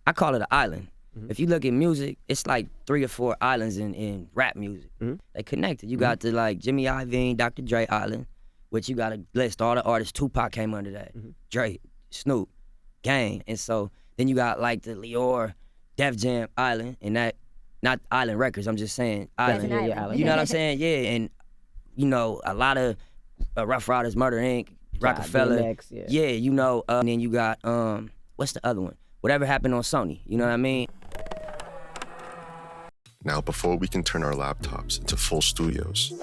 I call it an island. If you look at music, it's like 3 or 4 islands in rap music. They connected. You got the like Jimmy Iovine, Dr. Dre Island, which you got to list all the artists. Tupac came under that. Dre, Snoop, Gang. And so then you got like the Lior, Def Jam Island, and that, not Island Records, I'm just saying Island. Island. You know what I'm saying? Yeah, and you know, a lot of Rough Riders, Murder Inc., Rockefeller. DMX, you know, and then you got, what's the other one? Whatever Happened on Sony, you know what I mean? Now, before we can turn our laptops into full studios,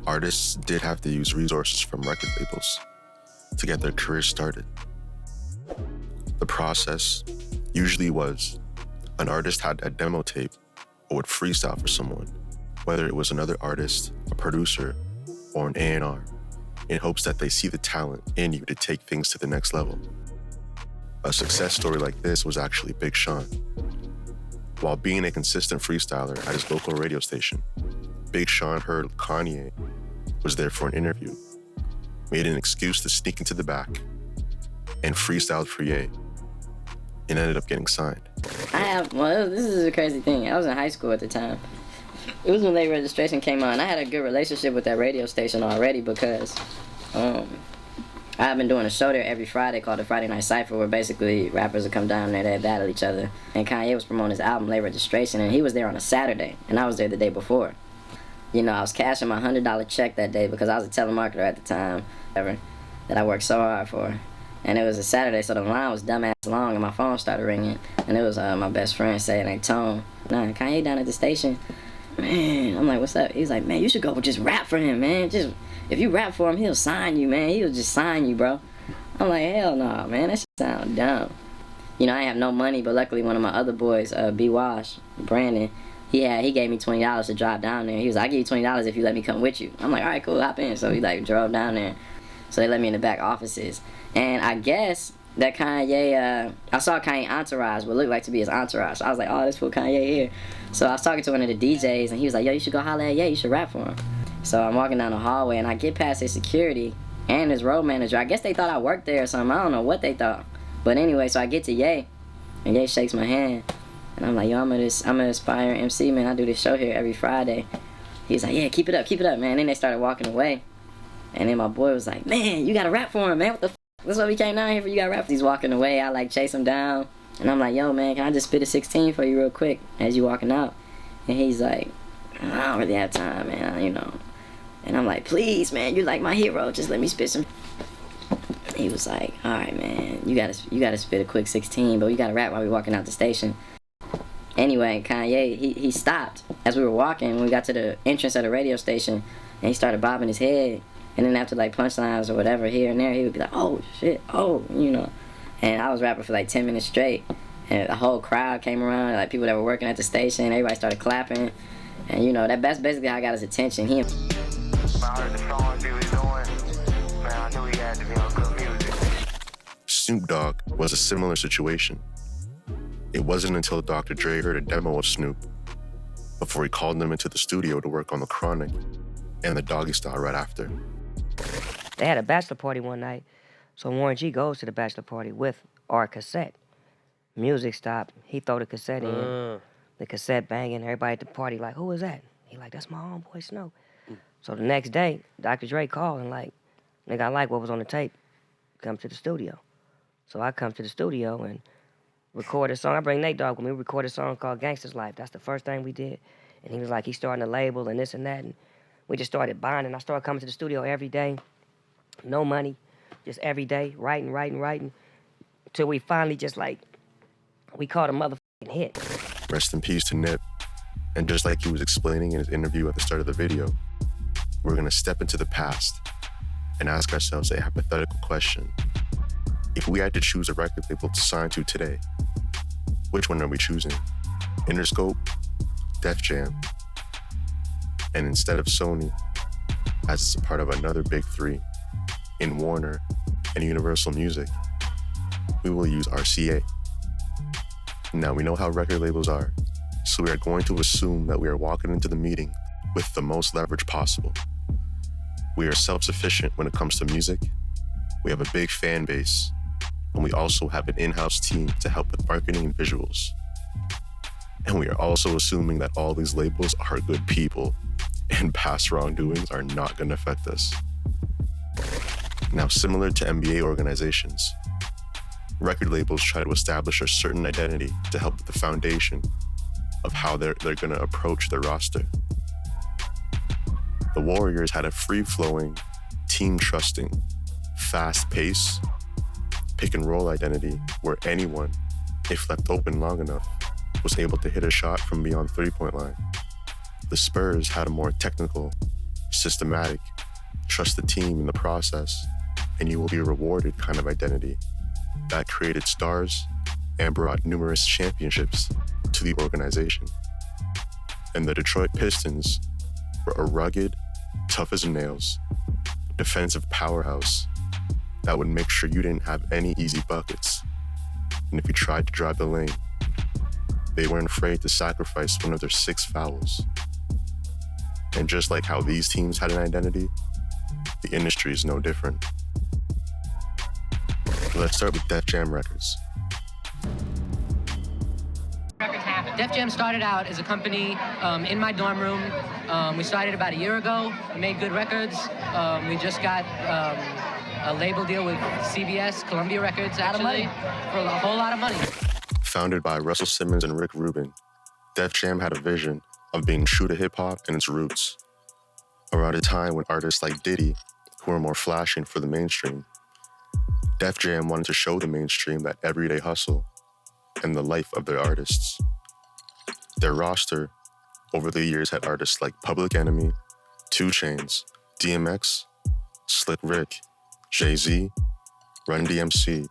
artists did have to use resources from record labels to get their careers started. The process usually was an artist had a demo tape or would freestyle for someone, whether it was another artist, a producer, or an A&R, in hopes that they see the talent in you to take things to the next level. A success story like this was actually Big Sean. While being a consistent freestyler at his local radio station, Big Sean heard Kanye was there for an interview, made an excuse to sneak into the back, and freestyled for Ye, and ended up getting signed. This is a crazy thing. I was in high school at the time. It was when late registration came on. I had a good relationship with that radio station already because I've been doing a show there every Friday called the Friday Night Cypher, where basically rappers would come down there, they'd battle each other. And Kanye was promoting his album, Late Registration, and he was there on a Saturday, and I was there the day before. You know, I was cashing my $100 check that day because I was a telemarketer at the time, that I worked so hard for. And it was a Saturday, so the line was dumbass long, and my phone started ringing. And it was my best friend saying, hey, Tone, Kanye down at the station. Man, I'm like, what's up? He's like, man, you should go just rap for him, man. Just, if you rap for him, he'll sign you, man. He'll just sign you, bro. I'm like, hell no, man. That shit sound dumb. You know, I have no money, but luckily one of my other boys, B. Wash, Brandon, he gave me $20 to drive down there. He was like, I'll give you $20 if you let me come with you. I'm like, all right, cool, hop in. So he like drove down there. So they let me in the back offices. And I guess that Kanye, I saw Kanye entourage, what looked like to be his entourage. So I was like, oh, this fool Kanye here. So I was talking to one of the DJs, and he was like, yo, you should go holler at Ye, you should rap for him. So I'm walking down the hallway, and I get past his security and his road manager. I guess they thought I worked there or something. I don't know what they thought. But anyway, so I get to Ye, and Ye shakes my hand. And I'm like, yo, I'm an aspiring MC, man. I do this show here every Friday. He's like, yeah, keep it up, man. And then they started walking away. And then my boy was like, man, you gotta rap for him, man. What the f? That's why we came down here for. You gotta rap. He's walking away. I like chase him down. And I'm like, yo, man, can I just spit a 16 for you real quick as you walking out? And he's like, I don't really have time, man, you know. And I'm like, please, man, you're like my hero. Just let me spit some. And he was like, all right, man, you gotta spit a quick 16, but you gotta rap while we're walking out the station. Anyway, Kanye, he stopped as we were walking when we got to the entrance of the radio station, and he started bobbing his head. And then after like punchlines or whatever here and there, he would be like, oh shit, oh, you know. And I was rapping for like 10 minutes straight, and the whole crowd came around, like people that were working at the station, everybody started clapping. And you know, that's basically how I got his attention. I heard the songs he was doing, man, I knew he had to be on good music. Snoop Dogg was a similar situation. It wasn't until Dr. Dre heard a demo of Snoop before he called him into the studio to work on The Chronic and the Doggy Style right after. They had a bachelor party one night, so Warren G goes to the bachelor party with our cassette. Music stopped. He throw the cassette in. The cassette banging. Everybody at the party like, who is that? He like, that's my homeboy Snow. So the next day, Dr. Dre called and like, nigga, I like what was on the tape. Come to the studio. So I come to the studio and record a song. I bring Nate Dogg when we record a song called Gangsta's Life. That's the first thing we did. And he was like, he's starting a label and this and that. And we just started bonding. I started coming to the studio every day. No money, just every day, writing, till we finally just like, we caught a motherfucking hit. Rest in peace to Nip. And just like he was explaining in his interview at the start of the video, we're gonna step into the past and ask ourselves a hypothetical question. If we had to choose a record label to sign to today, which one are we choosing? Interscope, Def Jam, and instead of Sony, as it's a part of another big three, in Warner and Universal Music, we will use RCA. Now we know how record labels are, so we are going to assume that we are walking into the meeting with the most leverage possible. We are self-sufficient when it comes to music. We have a big fan base, And we also have an in-house team to help with marketing and visuals. And we are also assuming that all these labels are good people and past wrongdoings are not going to affect us. Now, similar to NBA organizations, record labels try to establish a certain identity to help with the foundation of how they're going to approach their roster. The Warriors had a free-flowing, team-trusting, fast-paced, pick-and-roll identity where anyone, if left open long enough, was able to hit a shot from beyond the three-point line. The Spurs had a more technical, systematic, trust the team in the process, and you will be rewarded kind of identity that created stars and brought numerous championships to the organization. And the Detroit Pistons were a rugged, tough as nails, defensive powerhouse that would make sure you didn't have any easy buckets. And if you tried to drive the lane, they weren't afraid to sacrifice one of their 6 fouls. And just like how these teams had an identity, the industry is no different. Let's start with Def Jam Records. Def Jam started out as a company in my dorm room. We started about a year ago. We made good records. We just got a label deal with CBS, Columbia Records, actually, for a whole lot of money. Founded by Russell Simmons and Rick Rubin, Def Jam had a vision of being true to hip-hop and its roots. Around a time when artists like Diddy, who were more flashing for the mainstream, Def Jam wanted to show the mainstream that everyday hustle and the life of their artists. Their roster over the years had artists like Public Enemy, 2 Chainz, DMX, Slick Rick, Jay-Z, Run DMC,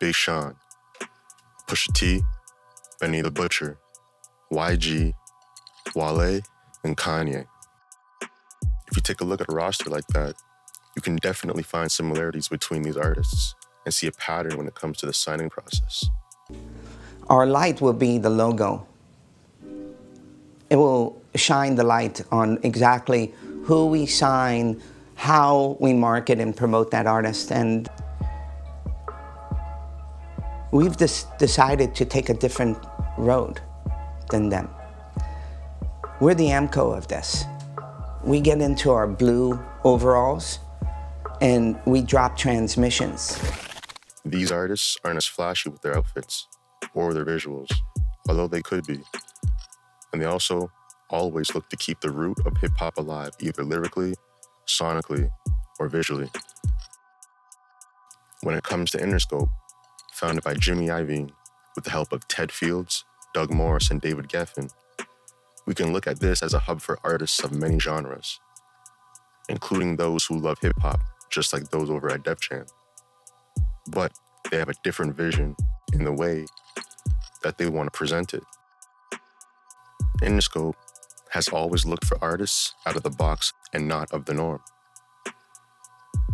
Big Sean, Pusha T, Benny the Butcher, YG, Wale, and Kanye. If you take a look at a roster like that, you can definitely find similarities between these artists and see a pattern when it comes to the signing process. Our light will be the logo. It will shine the light on exactly who we sign, how we market and promote that artist. And we've decided to take a different road than them. We're the AMCO of this. We get into our blue overalls and we drop transmissions. These artists aren't as flashy with their outfits or their visuals, although they could be. And they also always look to keep the root of hip-hop alive, either lyrically, sonically, or visually. When it comes to Interscope, founded by Jimmy Iovine with the help of Ted Fields, Doug Morris, and David Geffen, we can look at this as a hub for artists of many genres, including those who love hip-hop, just like those over at Def Jam. But they have a different vision in the way that they want to present it. Interscope has always looked for artists out of the box and not of the norm.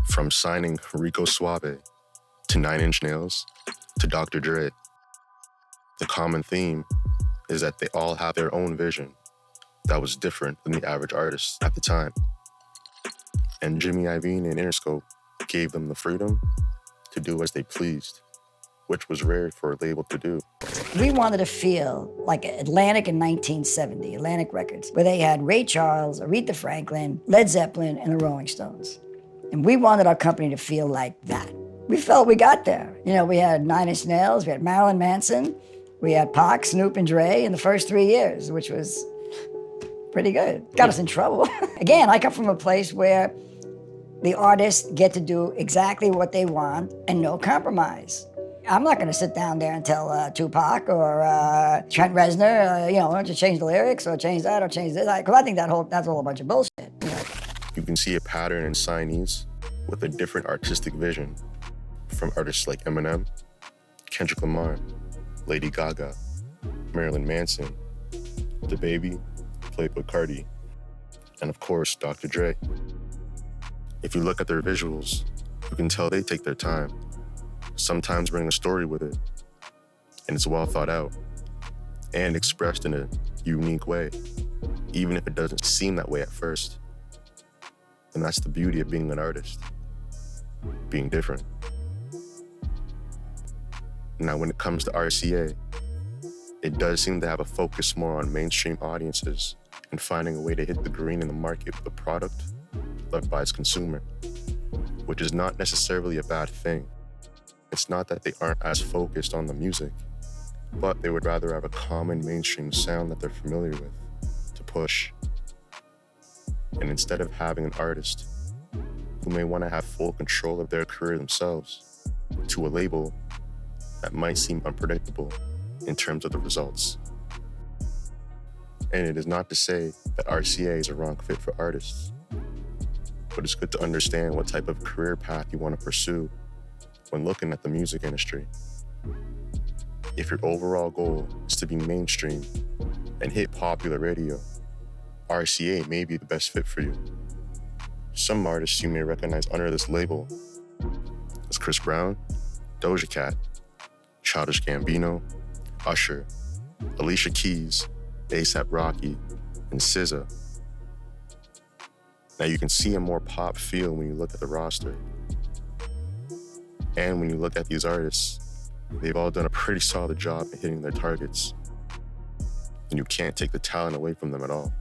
From signing Rico Suave to 9 Inch Nails to Dr. Dre, the common theme is that they all have their own vision that was different than the average artist at the time. And Jimmy Iovine and Interscope gave them the freedom to do as they pleased, which was rare for a label to do. We wanted to feel like Atlantic in 1970, Atlantic Records, where they had Ray Charles, Aretha Franklin, Led Zeppelin, and the Rolling Stones. And we wanted our company to feel like that. We felt we got there. You know, we had 9 Inch Nails, we had Marilyn Manson, we had Pac, Snoop, and Dre in the first 3 years, which was pretty good. Got us in trouble. Again, I come from a place where the artists get to do exactly what they want and no compromise. I'm not going to sit down there and tell Tupac or Trent Reznor, why don't you change the lyrics or change that or change this? Because I think that's all a bunch of bullshit. You can see a pattern in signees with a different artistic vision from artists like Eminem, Kendrick Lamar, Lady Gaga, Marilyn Manson, DaBaby, Playboi Carti, and of course, Dr. Dre. If you look at their visuals, you can tell they take their time, sometimes bring a story with it, and it's well thought out and expressed in a unique way, even if it doesn't seem that way at first. And that's the beauty of being an artist, being different. Now, when it comes to RCA, it does seem to have a focus more on mainstream audiences and finding a way to hit the green in the market with a product loved by its consumer, which is not necessarily a bad thing. It's not that they aren't as focused on the music, but they would rather have a common mainstream sound that they're familiar with to push. And instead of having an artist who may want to have full control of their career themselves, to a label that might seem unpredictable in terms of the results. And it is not to say that RCA is a wrong fit for artists, but it's good to understand what type of career path you want to pursue when looking at the music industry. If your overall goal is to be mainstream and hit popular radio, RCA may be the best fit for you. Some artists you may recognize under this label is Chris Brown, Doja Cat, Childish Gambino, Usher, Alicia Keys, A$AP Rocky, and SZA. Now you can see a more pop feel when you look at the roster. And when you look at these artists, they've all done a pretty solid job at hitting their targets. And you can't take the talent away from them at all.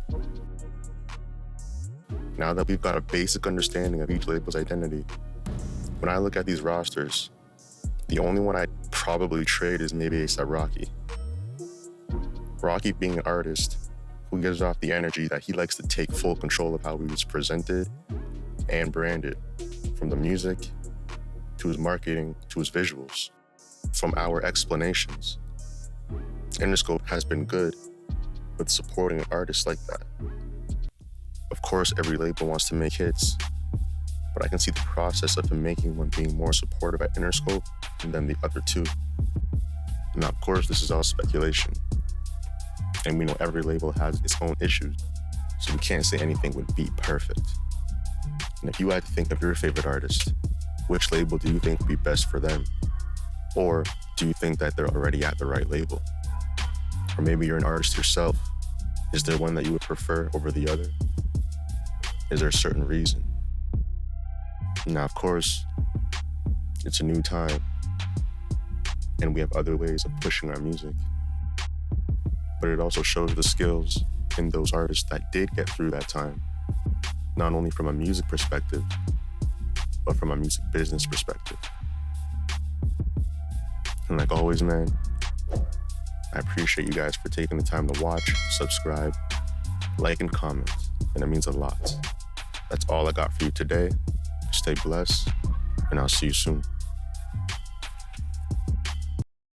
Now that we've got a basic understanding of each label's identity, when I look at these rosters, the only one I'd probably trade is maybe A$AP Rocky. Rocky being an artist who gives off the energy that he likes to take full control of how he was presented and branded, from the music to his marketing to his visuals, from our explanations. Interscope has been good with supporting an artist like that. Of course, every label wants to make hits, but I can see the process of him making one being more supportive at Interscope than the other two. Now, of course, this is all speculation, and we know every label has its own issues, so we can't say anything would be perfect. And if you had to think of your favorite artist, which label do you think would be best for them? Or do you think that they're already at the right label? Or maybe you're an artist yourself. Is there one that you would prefer over the other? Is there a certain reason? Now, of course, it's a new time, and we have other ways of pushing our music. But it also shows the skills in those artists that did get through that time, not only from a music perspective, but from a music business perspective. And like always, man, I appreciate you guys for taking the time to watch, subscribe, like, and comment, and it means a lot. That's all I got for you today. Stay blessed, and I'll see you soon.